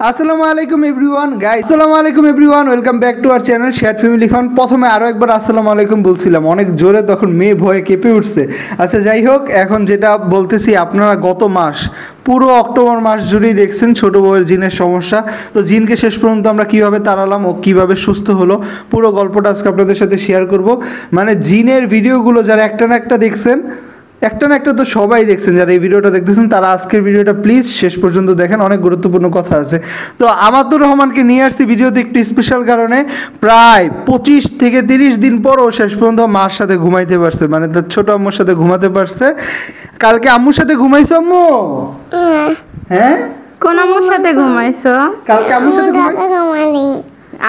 আসসালামু আলাইকুম everyone guys, আসসালামু আলাইকুম everyone, welcome back to our channel share family fun. প্রথমে আরও একবার আসসালামু আলাইকুম বলছিলাম অনেক জোরে, তখন মেয়ে ভয়ে কেঁপে উঠছে। আচ্ছা যাই হোক, এখন যেটা বলতেছি, আপনারা গত মাস পুরো অক্টোবর মাস জুড়েই দেখছেন ছোটো বউয়ের জিনের সমস্যা। তো জিনকে শেষ পর্যন্ত আমরা কীভাবে তাড়ালাম ও কীভাবে সুস্থ হলো, পুরো গল্পটা আজকে আপনাদের সাথে শেয়ার করব। মানে জিনের ভিডিওগুলো যারা একটা না একটা দেখছেন, একটা না একটা তো সবাই দেখছেন, যারা এই ভিডিওটা দেখতেছেন তারা আজকের ভিডিওটা প্লিজ শেষ পর্যন্ত দেখেন, অনেক গুরুত্বপূর্ণ কথা আছে। তো আমাতুর রহমানকে নিয়ে আসছি ভিডিওতে একটু স্পেশাল কারণে। প্রায় 25 থেকে 30 দিন পর ও শেষ পর্যন্ত মার সাথে ঘুমাইতে পারছে, মানে তার ছোট আম্মুর সাথে ঘুমাতে পারছে। কালকে আম্মুর সাথে ঘুমাইছো আম্মু? হ্যাঁ, কোন আম্মুর সাথে ঘুমাইছো? কালকে আম্মুর সাথে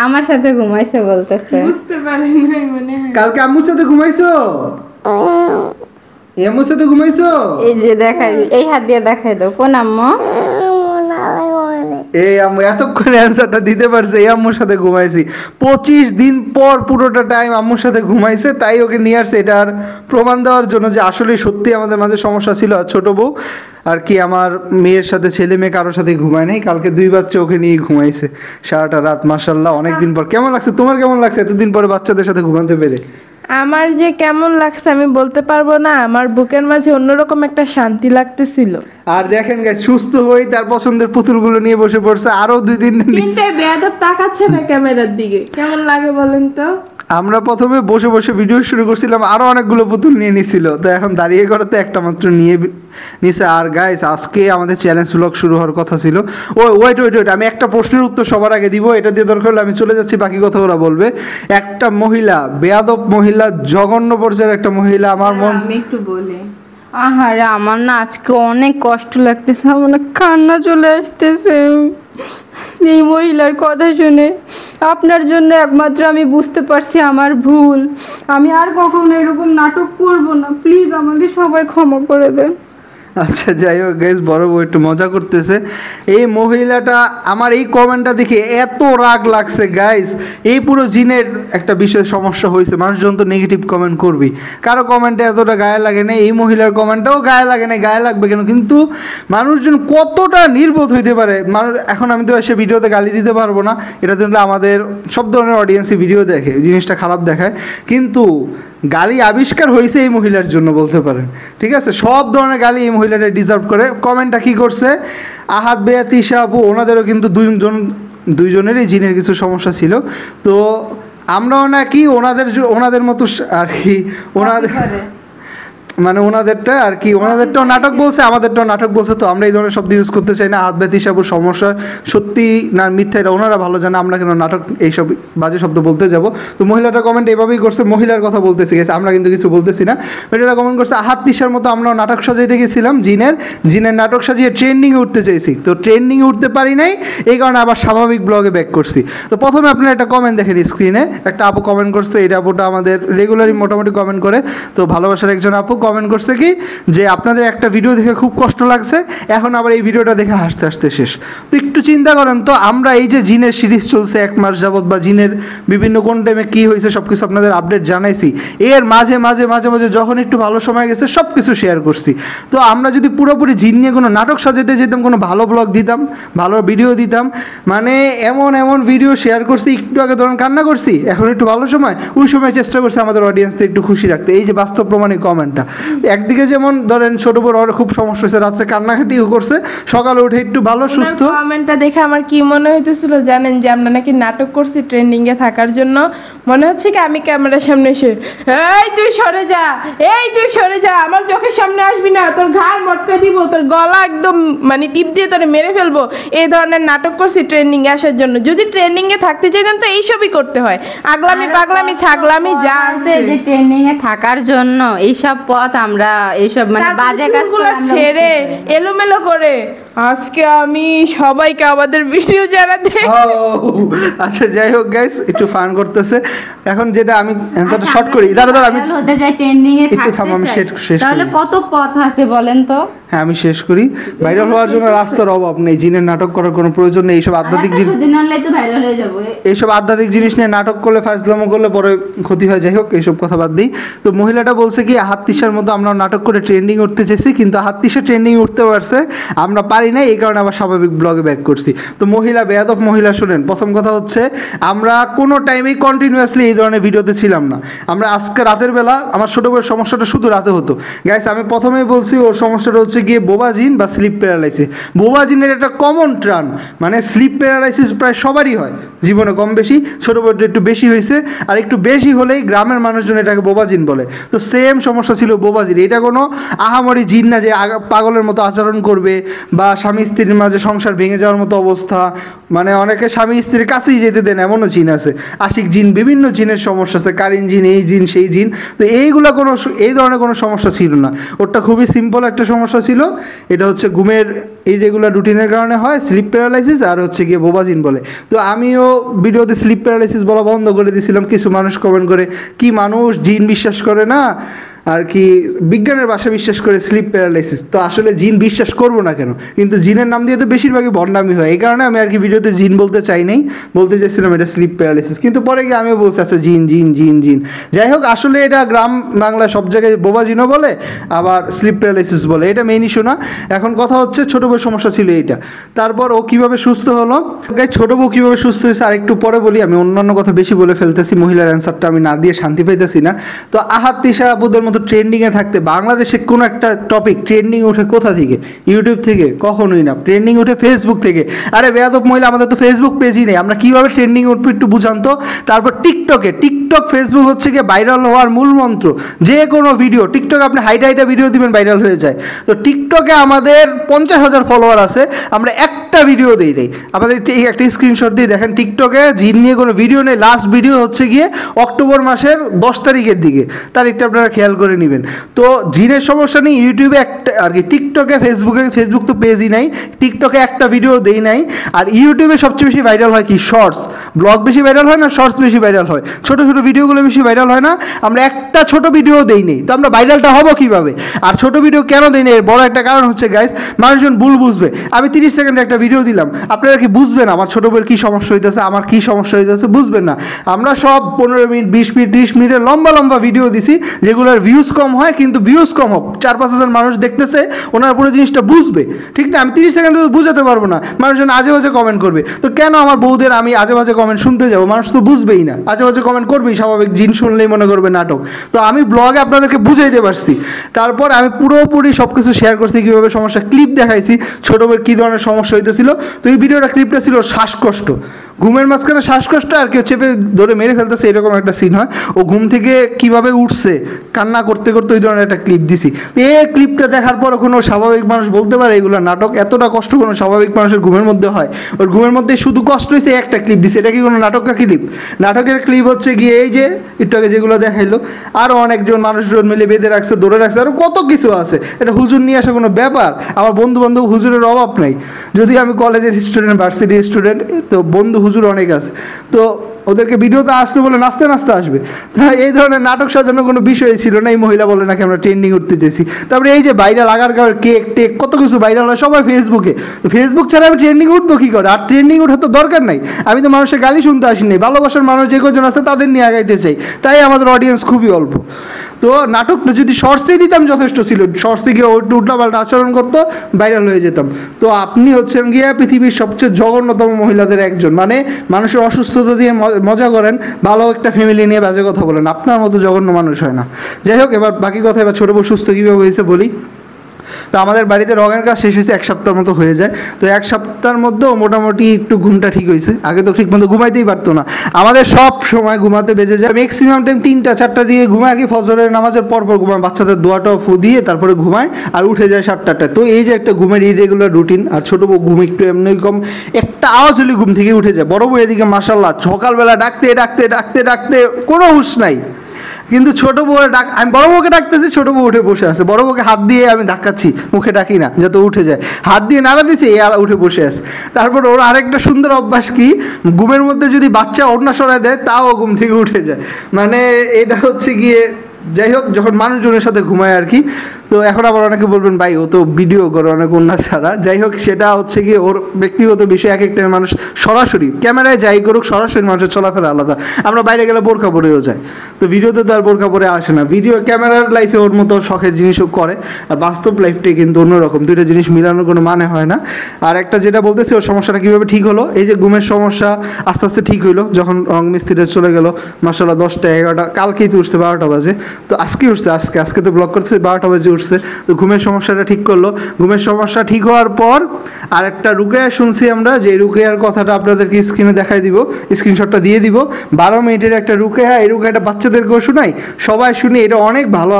আমার সাথে ঘুমাইছে বলতেছে, বুঝতে পারেন নাই মনে হয়। কালকে আম্মুর সাথে ঘুমাইছো? আম্মুর সাথে ঘুমাইছো? এই যে দেখাই, এই হাত দিয়ে দেখাই দাও, কোন আম্মু? এই আম্মু এতক্ষণ অ্যান্সারটা দিতে পারছে, এই আম্মুর সাথে ঘুমাইছি। 25 দিন পর পুরোটা টাইম আম্মুর সাথে ঘুমাইছে, তাই ওকে নিয়ে আসছে এটার প্রমাণ দেওয়ার জন্য যে আসলে সত্যি আমাদের মাঝে সমস্যা ছিল। আর ছোটো বউ আর কি আমার মেয়ের সাথে, ছেলে মেয়ে কারোর সাথে ঘুমায় নাই, কালকে 2 বাচ্চা ওকে নিয়ে ঘুমাইছে সারাটা রাত। মাশাআল্লাহ, অনেক দিন পর। কেমন লাগছে তোমার, কেমন লাগছে এতদিন পরে বাচ্চাদের সাথে ঘুমাতে পেরে? আমার যে কেমন লাগছে আমি বলতে পারবো না, আমার বুকের মাঝে অন্যরকম একটা শান্তি লাগতেছিল। আর দেখেন গাইস, সুস্থ হয়ে তার পছন্দের পুতুলগুলো নিয়ে বসে পড়ছে। আরো 2 দিন কিন্তু বেয়াদব তাকাচ্ছে না ক্যামেরার দিকে, কেমন লাগে বলেন তো? আমরা প্রথমে বসে বসে ভিডিও শুরু করছিলাম, আরও অনেকগুলো পুতুল নিয়ে নিছিল, তো এখন দাঁড়িয়ে করাতে একটা মাত্র নিয়ে নিছে। আর গাইস, আজকে আমাদের চ্যালেঞ্জ ব্লগ শুরু হওয়ার কথা ছিল। ওয়েট, আমি একটা প্রশ্নের উত্তর সবার আগে দিব, এটা দিয়ে দরকার হলে আমি চলে যাচ্ছি, বাকি কথা ওরা বলবে। একটা মহিলা, বেয়াদব মহিলা, জঘন্য পর্যায়ের একটা মহিলা, আমার মন আমি একটু বলি। আহারে, আমার না আজকে অনেক কষ্ট লাগতেছে, আমার না কান্না চলে আসতেছে এই মহিলার কথা শুনে। আপনার জন্য একমাত্র আমি বুঝতে পারছি আমার ভুল। আমি আর কখনো এরকম নাটক করব না, প্লিজ আমাকে সবাই ক্ষমা করে দেন। আচ্ছা যাই হোক গাইস, বড় বউ একটু মজা করতেছে। এই মহিলাটা, আমার এই কমেন্টটা দেখে এত রাগ লাগছে গাইস। এই পুরো জিনের একটা বিষয় সমস্যা হয়েছে, মানুষজন তো নেগেটিভ কমেন্ট করবি, কারো কমেন্টে এতটা গায়ে লাগে না, এই মহিলার কমেন্টটাও গায়ে লাগে না। গায়ে লাগবে কেন? কিন্তু মানুষজন কতটা নির্বোধ হইতে পারে মানুষ। এখন আমি তো এসে ভিডিওতে গালি দিতে পারবো না, এটার জন্য আমাদের সব ধরনের অডিয়েন্সই ভিডিও দেখে, জিনিসটা খারাপ দেখায়, কিন্তু গালি আবিষ্কার হয়েছে এই মহিলার জন্য বলতে পারেন। ঠিক আছে, সব ধরনের গালি এই মহিলাটা ডিজার্ভ করে। কমেন্টটা কি করছে, আহাদ বেয়া তিশা আপু, ওনাদেরও কিন্তু দুইজনেরই জিনের কিছু সমস্যা ছিল। তো আমরাও নাকি ওনাদের মতো আর কি, ওনাদের মানে ওনাদেরটা আর কি, ওনাদেরটাও নাটক বলছে, আমাদেরটাও নাটক বলছে। তো আমরা এই ধরনের শব্দ ইউজ করতে চাই না। হাত ব্যথ হিসাবে সমস্যা সত্যি না মিথ্যা এটা ওনারা ভালো জানে, আমরা কেন নাটক এইসব বাজে শব্দ বলতে যাব। তো মহিলাটা কমেন্ট এভাবেই করছে, মহিলার কথা বলতেছি গেছে, আমরা কিন্তু কিছু বলতেছি না। মহিলাটা কমেন্ট করছে, হাত তিসার মতো আমরাও নাটক সাজাইতে গেছিলাম, জিনের নাটক সাজিয়ে ট্রেন্ডিংয়ে উঠতে চাইছি, তো ট্রেন্ডিংয়ে উঠতে পারি নাই, এই কারণে আবার স্বাভাবিক ব্লগে ব্যাক করছি। তো প্রথমে আপনারা একটা কমেন্ট দেখেন স্ক্রিনে, একটা আপু কমেন্ট করছে, এই আপুটা আমাদের রেগুলারই মোটামুটি কমেন্ট করে, তো ভালোবাসার একজন আপু কমেন্ট করছে কি যে আপনাদের একটা ভিডিও দেখে খুব কষ্ট লাগছে, এখন আবার এই ভিডিওটা দেখে হাসতে হাসতে শেষ। তো একটু চিন্তা করেন তো, আমরা এই যে জিনের সিরিজ চলছে 1 মাস যাবত, বা জিনের বিভিন্ন কোন টাইমে কী হয়েছে সব কিছু আপনাদের আপডেট জানাইছি, এর মাঝে মাঝে মাঝে মাঝে যখন একটু ভালো সময় গেছে সব কিছু শেয়ার করছি। তো আমরা যদি পুরোপুরি জিন নিয়ে কোনো নাটক সাজাতে যেতাম, কোনো ভালো ব্লগ দিতাম, ভালো ভিডিও দিতাম, মানে এমন এমন ভিডিও শেয়ার করছি, একটু আগে ধরেন কান্না করছি, এখন একটু ভালো সময়, ওই সময় চেষ্টা করছি আমাদের অডিয়েন্সদের একটু খুশি রাখতে। এই যে বাস্তব প্রমাণিক কমেন্টটা, একদিকে যেমন ধরেন ছোট বড় খুব সমস্যা হয়েছে, রাত্রে কান্নাকাটিও করছে, সকালে উঠে একটু ভালো সুস্থ। কমেন্টটা দেখে আমার কি মনে হইতেছিল জানেন, যে আমরা নাকি নাটক করছি ট্রেন্ডিং এ থাকার জন্য। মনে হচ্ছে কি আমি ক্যামেরার সামনে এসে, এই তুই সরে যা, এই তুই সরে যা, আমার চোখের সামনে আসবি না, তোর ঘাড় মটকা দিব, তোর গলা একদম মানে টিপ দিয়ে তোরে মেরে ফেলবো, এই ধরনের নাটক করছি ট্রেন্ডিং এ আসার জন্য। যদি ট্রেন্ডিং এ থাকতে চাইতাম তো এইসবই করতে হয়, আগলামি পাগলামি ছাগলামি যা আছে, যে ট্রেনিং এ থাকার জন্য এইসব পথ আমরা এইসব মানে বাজে কাজগুলো ছেড়ে এলোমেলো করে আজকে আমি সবাইকে আমাদের ভিডিও জানাতে। আচ্ছা যাই হোক গাইস, একটু ফান করতেছে। এখন যেটা আমি অ্যানসারটা শর্ট করি, দাঁড়া আমি হতে যাই ট্রেন্ডিং এ একটু থাম, আমি শেষ তাহলে কত পথ আছে বলেন তো। হ্যাঁ আমি শেষ করি। ভাইরাল হওয়ার জন্য রাস্তার অভাব নেই, জিনের নাটক করার কোনো প্রয়োজন নেই। এইসব আধ্যাত্মিক জিনিস, এইসব আধ্যাত্মিক জিনিস নিয়ে নাটক করলে, ফাজলামো করলে পরে ক্ষতি হয়। যাই হোক, এইসব কথা বাদ দিই। তো মহিলাটা বলছে কি আহাত তিশার মতো আমরা নাটক করে ট্রেন্ডিং উঠতে চেয়েছি, কিন্তু আহাত তিশা ট্রেন্ডিং উঠতে পারছে, আমরা পারি না, এই কারণে আবার স্বাভাবিক ব্লগে ব্যাক করছি। তো মহিলা বেয়াদব মহিলা, শুনেন, প্রথম কথা হচ্ছে আমরা কোনো টাইমেই কন্টিনিউয়াসলি এই ধরনের ভিডিওতে ছিলাম না। আমরা আজকে রাতের বেলা, আমার ছোটো বউয়ের সমস্যাটা শুধু রাতে হতো গাইস। আমি প্রথমেই বলছি ওর সমস্যাটা হচ্ছে গিয়ে বোবাজিন বা স্লিপ প্যারালাইসিস। বোবাজিনের একটা কমন ট্রান, মানে স্লিপ প্যারালাইসিস প্রায় সবারই হয় জীবনে কম বেশি, ছোটো বউটা একটু বেশি হয়েছে, আর একটু বেশি হলেই গ্রামের মানুষজন এটাকে বোবাজিন বলে। তো সেম সমস্যা ছিল বোবাজির। এটা কোনো আহামরি জিন না যে পাগলের মতো আচরণ করবে বা স্বামী স্ত্রীর মাঝে সংসার ভেঙে যাওয়ার মতো অবস্থা, মানে অনেকে স্বামী স্ত্রীর কাছেই যেতে দেন এমনও জিন আছে, আশিক জিন, বিভিন্ন জিনের সমস্যা আছে, কারিন জিন, এই জিন সেই জিন। তো এইগুলো কোনো, এই ধরনের কোনো সমস্যা ছিল না। ওটা খুবই সিম্পল একটা সমস্যা ছিল, এটা হচ্ছে ঘুমের ইরেগুলার রুটিনের কারণে হয় স্লিপ প্যারালাইসিস, আর হচ্ছে গিয়ে বোবাজিন বলে। তো আমিও ভিডিওতে স্লিপ প্যারালাইসিস বলা বন্ধ করে দিয়েছিলাম। কিছু মানুষ কমেন্ট করে, কি মানুষ জিন বিশ্বাস করে না আর কি বিজ্ঞানের ভাষা বিশ্বাস করে স্লিপ প্যারালাইসিস। তো আসলে জিন বিশ্বাস করবো না কেন, কিন্তু জিনের নাম দিয়ে তো বেশিরভাগই ভণ্ডামি হয়, এই কারণে আমি আর কি ভিডিওতে জিন বলতে চাই নাই, বলতে চাইছিলাম এটা স্লিপ প্যারালাইসিস। কিন্তু পরে গিয়ে আমিও বলছি আচ্ছা জিন জিন জিন জিন। যাই হোক, আসলে এটা গ্রাম বাংলায় সব জায়গায় বোবা জিনও বলে, আবার স্লিপ প্যারালাইসিস বলে, এটা মেইন ইস্যু না। এখন কথা হচ্ছে ছোটো বউর সমস্যা ছিল এইটা, তারপর ও কীভাবে সুস্থ হলো। ছোটো বউ কীভাবে সুস্থ হয়েছে আর একটু পরে বলি, আমি অন্যান্য কথা বেশি বলে ফেলতেছি, মহিলার অ্যান্সারটা আমি না দিয়ে শান্তি পাইতেছি না। তো আহাত তিশা আপুদের মতো ট্রেন্ডিংয়ে থাকতে বাংলাদেশে কোনো একটা টপিক ট্রেন্ডিং উঠে কোথা থেকে? ইউটিউব থেকে? কখনোই না। ট্রেন্ডিং উঠে ফেসবুক থেকে। আরে বেয়াদব মহিলা, আমাদের তো ফেসবুক পেজই নেই, আমরা কীভাবে ট্রেন্ডিং উঠবো একটু বুঝান তো। তারপর টিকটকে, টিকটক ফেসবুক হচ্ছে গিয়ে ভাইরাল হওয়ার মূল মন্ত্র। যে কোনো ভিডিও টিকটক আপনি হাইটা হাইটা ভিডিও দিবেন, ভাইরাল হয়ে যায়। তো টিকটকে আমাদের 50,000 ফলোয়ার আছে, আমরা একটা ভিডিও দিই নেই। আমাদের এই একটা স্ক্রিনশট দিয়ে দেখেন, টিকটকে জিন নিয়ে কোনো ভিডিও নেই। লাস্ট ভিডিও হচ্ছে গিয়ে অক্টোবর মাসের 10 তারিখের দিকে, তারিখটা আপনারা খেয়াল করে নেবেন। তো জিনের সমস্যা নেই, ইউটিউবে একটা আর কি, টিকটকে, ফেসবুক তো পেজই নাই, টিকটকে একটা ভিডিও দেই নাই। আর ইউটিউবে সবচেয়ে বেশি ভাইরাল হয় কি? শর্টস। ব্লগ বেশি ভাইরাল হয় না, শর্টস বেশি ভাইরাল হয়, ছোটো ছোটো ভিডিওগুলো বেশি ভাইরাল হয় না। আমরা একটা ছোট ভিডিও দেই নেই, তো আমরা ভাইরালটা হবো কীভাবে? আর ছোট ভিডিও কেন দেই নেই? এর বড় একটা কারণ হচ্ছে গাইস, মানুষজন ভুল বুঝবে। আমি 30 সেকেন্ডে একটা ভিডিও দিলাম, আপনারা কি বুঝবেন আমার ছোটো বউয়ের কী সমস্যা হইতেছে, আমার কী সমস্যা হইতেছে? বুঝবেন না। আমরা সব 15 মিনিট, 20 মিনিট, 30 মিনিটের লম্বা লম্বা ভিডিও দিছি, যেগুলোর ভিউজ কম হয়, কিন্তু ভিউজ কম হোক, 4-5 হাজার মানুষ দেখতেছে, ওনারা পুরো জিনিসটা বুঝবে, ঠিক না? আমি 30 সেকেন্ডে তো বুঝাতে পারবো না, মানুষজন আজে বাজে কমেন্ট করবে। তো কেন আমার বউদের আমি আজে বাজে কমেন্ট শুনতে যাবো? মানুষ তো বুঝবেই না, আজে বাজে কমেন্ট করবেই স্বাভাবিক, জিন শুনলেই মনে করবে নাটক। তো আমি ব্লগে আপনাদেরকে বুঝাইতে পারছি, তারপর আমি পুরোপুরি সব কিছু শেয়ার করছি, কীভাবে সমস্যা, ক্লিপ দেখাইছি ছোটো বউয়ের কী ধরনের সমস্যা হইতেছিল। তো এই ভিডিওটা, ক্লিপটা ছিল শ্বাসকষ্ট, ঘুমের মাঝখানে শ্বাসকষ্ট, আর কেউ চেপে ধরে মেরে ফেলতেছে, এরকম একটা সিন হয়। ও ঘুম থেকে কীভাবে উঠছে কান্না করতে করতে, ওই ধরনের একটা ক্লিপ দিছি। এই ক্লিপটা দেখার পর কোনো স্বাভাবিক মানুষ বলতে পারে এগুলো নাটক? এতটা কষ্ট কোনো স্বাভাবিক মানুষের ঘুমের মধ্যে হয়? ওর ঘুমের মধ্যে শুধু কষ্ট হয়েছে, একটা ক্লিপ দিছে, এটা কি কোনো নাটকের ক্লিপ? নাটকের ক্লিপ হচ্ছে গিয়ে এই যে একটু আগে যেগুলো দেখাইলো, আরও অনেকজন মানুষজন মিলে বেঁধে রাখছে, ধরে রাখছে, আরও কত কিছু আছে। এটা হুজুর নিয়ে আসা কোনো ব্যাপার? আমার বন্ধু বান্ধব হুজুরের অভাব নাই, যদি আমি কলেজের স্টুডেন্ট, ভার্সিটির স্টুডেন্ট, তো বন্ধু হুজুর অনেক আছে। তো ওদেরকে ভিডিওতে আসতে বলে নাচতে নাচতে আসবে। তাই এই ধরনের নাটক সাজানোর কোনো বিষয় ছিল না। এই মহিলা বলে নাকি আমরা ট্রেন্ডিং উঠতে চেয়েছি। তারপরে এই যে ভাইরাল আগার কারণে কেক টেক কত কিছু ভাইরাল হয় সবাই ফেসবুকে। ফেসবুক ছাড়া আমি ট্রেন্ডিং উঠবো কী করে? আর ট্রেন্ডিং উঠার তো দরকার নাই, আমি তো মানুষের গালি শুনতে আসিনি, ভালোবাসার মানুষ যে কজন আছে তাদের নিয়ে আগাইতে চাই, তাই আমাদের অডিয়েন্স খুবই অল্প। তো নাটকটা যদি শর্টসে দিতাম যথেষ্ট ছিল, শর্টসে গিয়ে ওইটু উল্টাপাল্টা আচরণ করতো, ভাইরাল হয়ে যেতাম। তো আপনি হচ্ছেন গিয়ে পৃথিবীর সবচেয়ে জঘন্যতম মহিলাদের একজন, মানে মানুষের অসুস্থতা দিয়ে মজা করেন, ভালো একটা ফ্যামিলি নিয়ে বাজে কথা বলেন, আপনার মতো জঘন্য মানুষ হয় না। যাই হোক, এবার বাকি কথা, এবার ছোটো বউ সুস্থ কীভাবে হয়েছে বলি। তো আমাদের বাড়িতে রঙের কাজ শেষ হয়েছে 1 সপ্তাহের মতো হয়ে যায়। তো 1 সপ্তাহের মধ্যেও মোটামুটি একটু ঘুমটা ঠিক হয়েছে, আগে তো ঠিক মতো ঘুমাইতেই পারতো না। আমাদের সব সময় ঘুমাতে বেজে যায় ম্যাক্সিমাম টাইম 3টা-4টা দিয়ে ঘুমায়, কি ফজরের নামাজের পরপর ঘুমায়, বাচ্চাদের দোয়াটাও ফু দিয়ে তারপরে ঘুমায়, আর উঠে যায় 7টা-8টায়। তো এই যে একটা ঘুমের ইরেগুলার রুটিন। আর ছোটো বউ ঘুম একটু এমনি কম, একটা আওয়াজ হলে ঘুম থেকে উঠে যায়। বড় বউ এদিকে মাশাআল্লাহ সকালবেলা ডাকতে ডাকতে ডাকতে ডাকতে কোনো হুঁশ নাই, কিন্তু ছোটো বউয়ের ডাক, আমি বড় বউকে ডাকতেছি, ছোটো বউ উঠে বসে আছে। বড় বউকে হাত দিয়ে আমি ধাক্কাচ্ছি, মুখে ডাকি না যাতে উঠে যায়, হাত দিয়ে নাড়া দিচ্ছি, এ উঠে বসে আছে। তারপর ওর আরেকটা সুন্দর অভ্যাস কি, ঘুমের মধ্যে যদি বাচ্চা ওড়না সরায় দেয় তাও ঘুম থেকে উঠে যায়। মানে এটা হচ্ছে গিয়ে যাই হোক, যখন মানুষজনের সাথে ঘুমায় আর কি। তো এখন আবার অনেকে বলবেন ভাই ও তো ভিডিও করে অনেক অন্য ছাড়া, যাই হোক সেটা হচ্ছে কি ওর ব্যক্তিগত বিষয়। এক একটা মানুষ সরাসরি ক্যামেরায় যাই করুক, সরাসরি মানুষের চলাফেরা আলাদা। আমরা বাইরে গেলে বোরকা পরেও যায়, তো ভিডিওতে তো আর বোরকা পরে আসে না। ভিডিও ক্যামেরার লাইফে ওর মতো শখের জিনিসও করে, আর বাস্তব লাইফটাই কিন্তু অন্যরকম, দুইটা জিনিস মিলানোর কোনো মানে হয় না। আর একটা যেটা বলতেছি, ওর সমস্যাটা কীভাবে ঠিক হলো, এই যে ঘুমের সমস্যা আস্তে আস্তে ঠিক হইলো যখন রং মিস্ত্রিতে চলে গেল। মাসাল্লাহ 10টা 11টা, কালকেই তো উঠছে 12টা বাজে, তো আজকে উঠছে, আজকে তো ব্লগ করছে 12টা বাজে উঠছে। তো ঘুমের সমস্যাটা ঠিক করলো। ঘুমের সমস্যা ঠিক হওয়ার পর আর একটা রুকেয়া শুনছি আমরা, যে রুকেয়ার কথাটা আপনাদেরকে স্ক্রিনে দেখাই দিব, স্ক্রিনশটটা দিয়ে দিব। 12 মিনিটের একটা রুকেয়া, এই রুকেয়াটা বাচ্চাদেরকেও শোনাই, সবাই শুনি, এটা অনেক ভালো,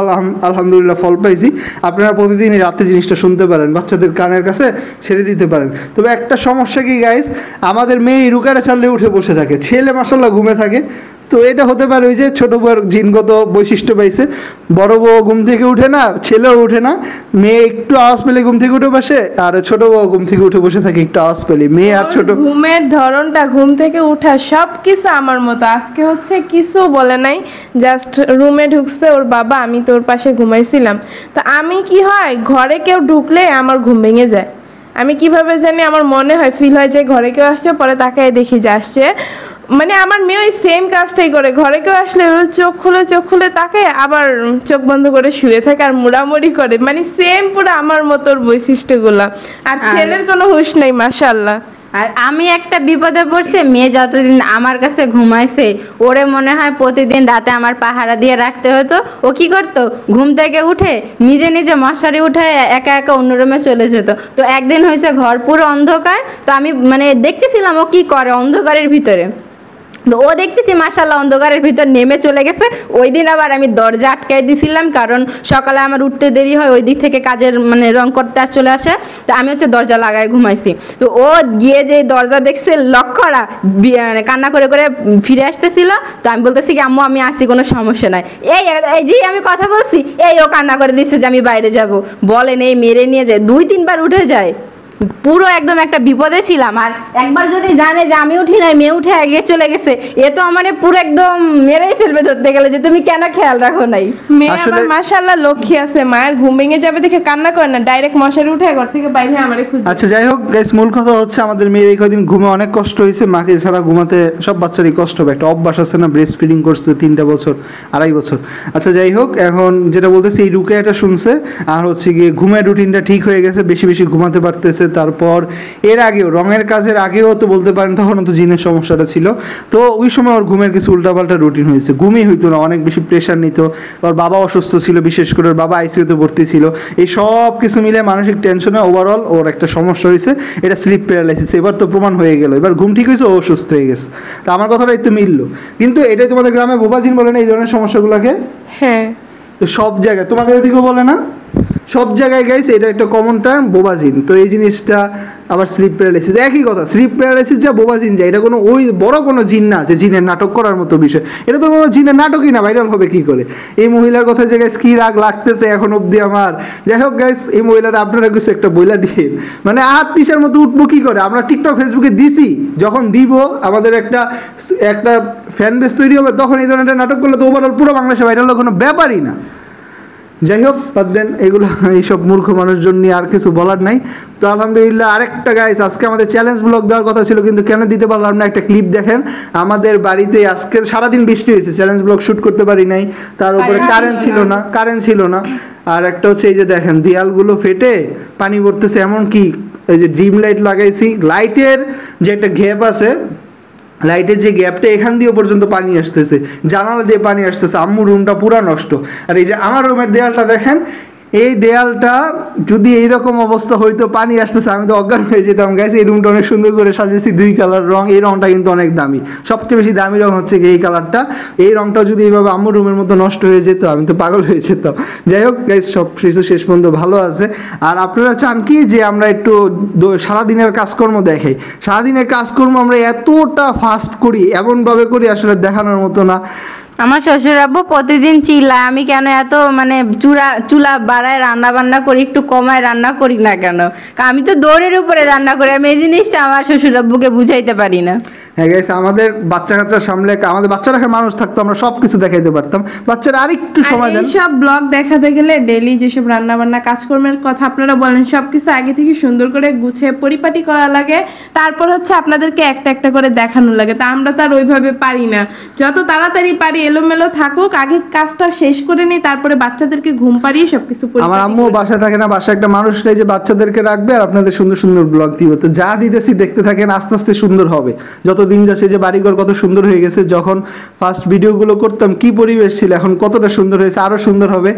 আলহামদুলিল্লাহ ফল পাইছি। আপনারা প্রতিদিন রাতে জিনিসটা শুনতে পারেন, বাচ্চাদের কানের কাছে ছেড়ে দিতে পারেন। তবে একটা সমস্যা কি গাইস, আমাদের মেয়ে এই রুকেয়াটা চাললে উঠে বসে থাকে, ছেলে মাসাল্লাহ ঘুমে থাকে। তো এটা হতে পারে ওই যে ছোটো বউয়ের জিনগত বৈশিষ্ট্য পাইছে, বড় বউ ঘুম থেকে উঠে না, ছেলেও উঠে না, মেয়ে একটু আওয়াজ পেলে ঘুম থেকে উঠে বসে, আর ছোটো বউ ঘুম থেকে উঠে বসে থাকে একটু আওয়াজ পেলে। মেয়ে আর ছোট ঘুমের ধরনটা, ঘুম থেকে উঠা সব কিছু আমার মতো। আজকে হচ্ছে কিছু বলে নাই, জাস্ট রুমে ঢুকছে ওর বাবা, আমি তোর পাশে ঘুমাইছিলাম। তো আমি কি হয়, ঘরে কেউ ঢুকলে আমার ঘুম ভেঙে যায়। আমি কিভাবে জানি, আমার মনে হয়, ফিল হয় যে ঘরে কেউ আসছে, পরে তাকায় দেখি যে আসছে। মানে আমার মেয়ে ওই সেম কাজটাই করে, ঘরে কেউ আসলে ও চোখ খুলে তাকায়, আবার চোখ বন্ধ করে শুয়ে থাকে আর মুড়ামুড়ি করে, মানে সেম পুরো আমার মতোর বৈশিষ্ট্যগুলা। আর ছেলের কোনো হুঁশ নেই মাশাআল্লাহ। আর আমি একটা বিপদে পড়ছি, মেয়ে যতদিন আমার কাছে ঘুমাইছে, ওরে মনে হয় প্রতিদিন রাতে আমার পাহারা দিয়ে রাখতে হতো। ও কি করতো, ঘুম থেকে উঠে নিজে নিজে মশারি উঠে একা একা অন্য রুমে চলে যেত। তো একদিন হয়েছে ঘর পুরো অন্ধকার, তো আমি মানে দেখতেছিলাম ও কি করে অন্ধকারের ভিতরে। তো ও দেখতেছি মাশাআল্লাহ অন্ধকারের ভিতর নেমে চলে গেছে। ওই দিন আবার আমি দরজা আটকাই দিছিলাম, কারণ সকালে আমার উঠতে দেরি হয়, ওই দিক থেকে কাজের মানে রং করতে চলে আসে। তো আমি হচ্ছে দরজা লাগাই ঘুমাইছি। তো ও গিয়ে যে দরজা দেখছে লক করা, মানে কান্না করে করে ফিরে আসতেছিল। তো আমি বলতেছি কি আম্মু আমি আসি, কোনো সমস্যা নাই। এই এই যে আমি কথা বলছি, এই ও কান্না করে দিচ্ছে যে আমি বাইরে যাব, বলেন এই মেরে নিয়ে যায়, 2-3 বার উঠে যায়। পুরো একদম একটা বিপদে ছিলাম। আর একবার যদি জানে যে আমি উঠি নাই, মেয়ে উঠে আগে চলে গেছে, এ তো আমার পুরো একদম মেরেই ফেলবে ধরতে গেলে, যে তুমি কেন খেয়াল রাখো নাই। মেয়ে আমার মাশাআল্লাহ লক্ষ্মী আছে, মায়ের ঘুম ভেঙে যাবে দেখে কান্না করে না, ডাইরেক্ট মশারি উঠে ঘর থেকে বাইরে আমারে খুঁজে। আচ্ছা যাই হোক গাইস, মূল কথা হচ্ছে আমাদের মেয়ের এই কদিন ঘুমে অনেক কষ্ট হয়েছে। মাকে ছাড়া ঘুমাতে সব বাচ্চারই কষ্ট হবে, একটা অভ্যাস আছে না, ব্রেস্ট ফিডিং করছে 3টা বছর 2.5 বছর। আচ্ছা যাই হোক, এখন যেটা বলতেছি, এই রুকেয়াটা শুনছে, আর হচ্ছে গিয়ে ঘুমের রুটিনটা ঠিক হয়ে গেছে, বেশি বেশি ঘুমাতে পারতেছে। তারপর এর আগেও রঙের কাজের আগেও তো বলতে পারেন, তখন তো জিনের সমস্যাটা ছিল। তো ওই সময় ওর ঘুমের কিছু উল্টাপাল্টা রুটিন হয়েছে, ঘুমই হইতো না, অনেক বেশি প্রেশার নিত। ওর বাবা অসুস্থ ছিল, বিশেষ করে ওর বাবা আইসিইউতে ভর্তি ছিল। এই সব কিছু মিলে মানসিক টেনশনে ওভারঅল ওর একটা সমস্যা হয়েছে, এটা স্লিপ প্যারালাইসিস। এবার তো প্রমাণ হয়ে গেল, এবার ঘুম ঠিক হয়েছে, ও সুস্থ হয়ে গেছে। তো আমার কথাটা একটু মিললো, কিন্তু এটাই তোমাদের গ্রামে বোবাজিন বলে না এই ধরনের সমস্যাগুলোকে? হ্যাঁ, তো সব জায়গায় তোমাদের এদিকেও বলে না? সব জায়গায় গাইস এটা একটা কমন টার্ম, বোবাজিন। তো এই জিনিসটা আবার স্লিপ প্যারালাইসিস, একই কথা। স্লিপ প্যারালাইসিস যা, বোবাজিন যা, এটা কোনো ওই বড় কোনো জিন না যে জিনের নাটক করার মতো বিষয়। এটা তো কোনো জিনের নাটকই না, ভাইরাল হবে কি করে? এই মহিলার কথা যে গাইস কি রাগ লাগতেছে এখন অবধি আমার। যাই হোক গাইস, এই মহিলার আপনারা কিছু একটা বইলা দিয়ে, মানে আত্মীসার মতো উঠবো কি করে? আমরা টিকটক ফেসবুকে দিছি, যখন দিব আমাদের একটা ফ্যান বেস তৈরি হবে, তখন এই ধরনের নাটক করলে তো ওভারঅল পুরো বাংলাদেশে ভাইরাল হওয়ার কোনো ব্যাপারই না। যাই হোক, বাদ দেন এগুলো, এইসব মূর্খ মানুষজন নিয়ে আর কিছু বলার নাই। তো আলহামদুলিল্লাহ, আরেকটা গাইস, আজকে আমাদের চ্যালেঞ্জ ব্লগ দেওয়ার কথা ছিল, কিন্তু কেন দিতে পারলাম না, একটা ক্লিপ দেখেন। আমাদের বাড়িতে আজকে সারাদিন বৃষ্টি হয়েছে, চ্যালেঞ্জ ব্লগ শ্যুট করতে পারি নাই, তার উপরে কারেন্ট ছিল না। আর একটা হচ্ছে এই যে দেখেন, দেয়ালগুলো ফেটে পানি পড়তেছে, এমন কি এই যে ড্রিম লাইট লাগাইছি, লাইটের যে একটা গ্যাপ আছে, লাইটের যে গ্যাপটা, এখান দিয়েও পর্যন্ত পানি আসতেছে, জানালা দিয়ে পানি আসতেছে। আম্মু রুমটা পুরা নষ্ট। আর এই যে আমার রুমের দেয়ালটা দেখেন, এই দেয়ালটা যদি এইরকম অবস্থা হইতো, পানি আসতেছে, আমি তো অজ্ঞান হয়ে যেতাম গাইস। এই রুমটা অনেক সুন্দর করে সাজিয়েছি, 2 কালার রং। এই রংটা কিন্তু অনেক দামি, সবচেয়ে বেশি দামি রং হচ্ছে এই কালারটা। এই রংটাও যদি এইভাবে আম্মুর রুমের মতো নষ্ট হয়ে যেত, আমি তো পাগল হয়ে যেতাম। যাই হোক গাইস, সব কিছু শেষ পর্যন্ত ভালো আছে। আর আপনারা চান কি যে আমরা একটু সারাদিনের কাজকর্ম দেখাই? সারাদিনের কাজকর্ম আমরা এতটা ফাস্ট করি, এমনভাবে করি আসলে দেখানোর মতো না। আমার শ্বশুর আব্বু প্রতিদিন চিল্লায় আমি কেন এত মানে চুলা বাড়ায় রান্না বান্না করি, একটু কমায় রান্না করি না কেন? আমি তো দৌড়ের উপরে রান্না করি। আমি এই জিনিসটা আমার শ্বশুর আব্বুকে বুঝাইতে পারি না। হ্যাঁ গাইস, আমাদের বাচ্চা কাচ্চার সামনে আমাদের বাচ্চা রাখার মানুষ থাকতো, আমরা সব কিছু দেখাইতে পারতাম। বাচ্চারা আরেকটু সময় দেন। সব ব্লগ দেখাতে গেলে ডেইলি যেসব রান্না বান্না কাজকর্মের কথা আপনারা বলেন সবকিছু আগে থেকে সুন্দর করে গুছিয়ে পরিপাটি করা লাগে, তারপর হচ্ছে আপনাদেরকে একটা একটা করে দেখানো লাগে। তা আমরা তো আর ওইভাবে পারি না, যত তাড়াতাড়ি পারি এলোমেলো থাকুক, আগে কাজটা শেষ করে নিই, তারপরে বাচ্চাদেরকে ঘুম পাড়িয়ে সবকিছু আমার আম্মু বাসায় থাকে না, বাসায় একটা মানুষ নেই যে বাচ্চাদেরকে রাখবে আর আপনাদের সুন্দর সুন্দর ব্লগ দিব। তো যা দিতেছি দেখতে থাকেন, আস্তে আস্তে সুন্দর হবে। যত দিন যাচ্ছে যে বাড়িঘর কত সুন্দর হয়ে গেছে, যখন ফার্স্ট ভিডিওগুলো করতাম কি পরিবেশ ছিল, এখন কতটা সুন্দর হয়েছে, আরো সুন্দর হবে।